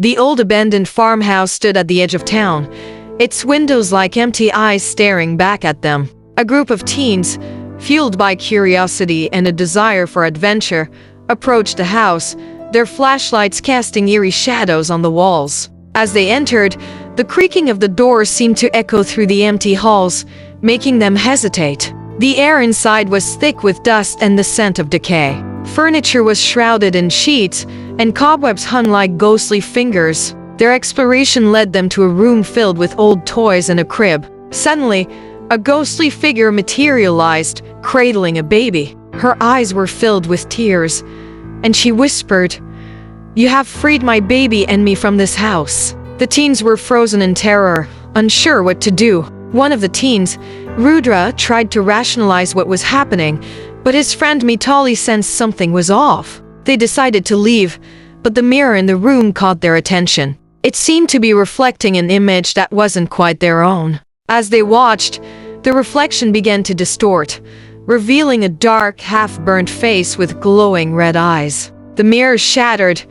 The old abandoned farmhouse stood at the edge of town, its windows like empty eyes staring back at them. A group of teens, fueled by curiosity and a desire for adventure, approached the house, their flashlights casting eerie shadows on the walls. As they entered, the creaking of the doors seemed to echo through the empty halls, making them hesitate. The air inside was thick with dust and the scent of decay. Furniture was shrouded in sheets, and cobwebs hung like ghostly fingers. Their exploration led them to a room filled with old toys and a crib. Suddenly, a ghostly figure materialized, cradling a baby. Her eyes were filled with tears, and she whispered, "You have freed my baby and me from this house." The teens were frozen in terror, unsure what to do. One of the teens, Rudra, tried to rationalize what was happening, but his friend Mitali sensed something was off. They decided to leave, but the mirror in the room caught their attention. It seemed to be reflecting an image that wasn't quite their own. As they watched, the reflection began to distort, revealing a dark, half-burnt face with glowing red eyes. The mirror shattered,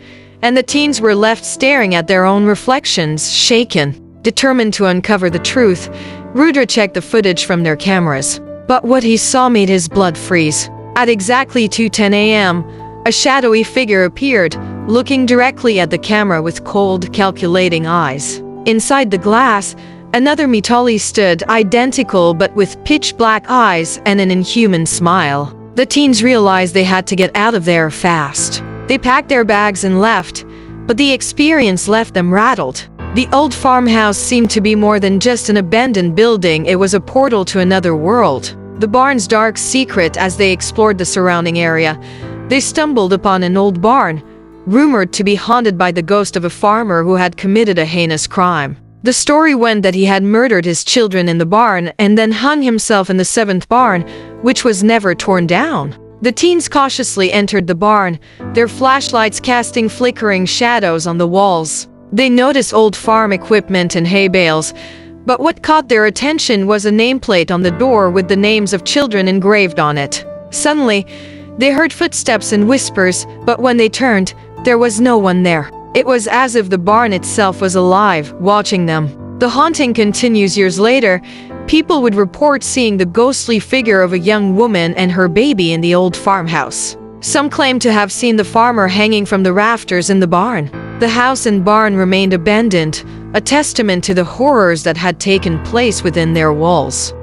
and the teens were left staring at their own reflections, shaken. Determined to uncover the truth, Rudra checked the footage from their cameras. But what he saw made his blood freeze. At exactly 2:10 a.m., a shadowy figure appeared, looking directly at the camera with cold, calculating eyes. Inside the glass, another Mitali stood, identical but with pitch-black eyes and an inhuman smile. The teens realized they had to get out of there fast. They packed their bags and left, but the experience left them rattled. The old farmhouse seemed to be more than just an abandoned building, it was a portal to another world. The barn's dark secret. As they explored the surrounding area, they stumbled upon an old barn, rumored to be haunted by the ghost of a farmer who had committed a heinous crime. The story went that he had murdered his children in the barn and then hung himself in the seventh barn, which was never torn down. The teens cautiously entered the barn, their flashlights casting flickering shadows on the walls. They noticed old farm equipment and hay bales, but what caught their attention was a nameplate on the door with the names of children engraved on it. Suddenly, they heard footsteps and whispers, but when they turned, there was no one there. It was as if the barn itself was alive, watching them. The haunting continues years later. People would report seeing the ghostly figure of a young woman and her baby in the old farmhouse. Some claimed to have seen the farmer hanging from the rafters in the barn. The house and barn remained abandoned, a testament to the horrors that had taken place within their walls.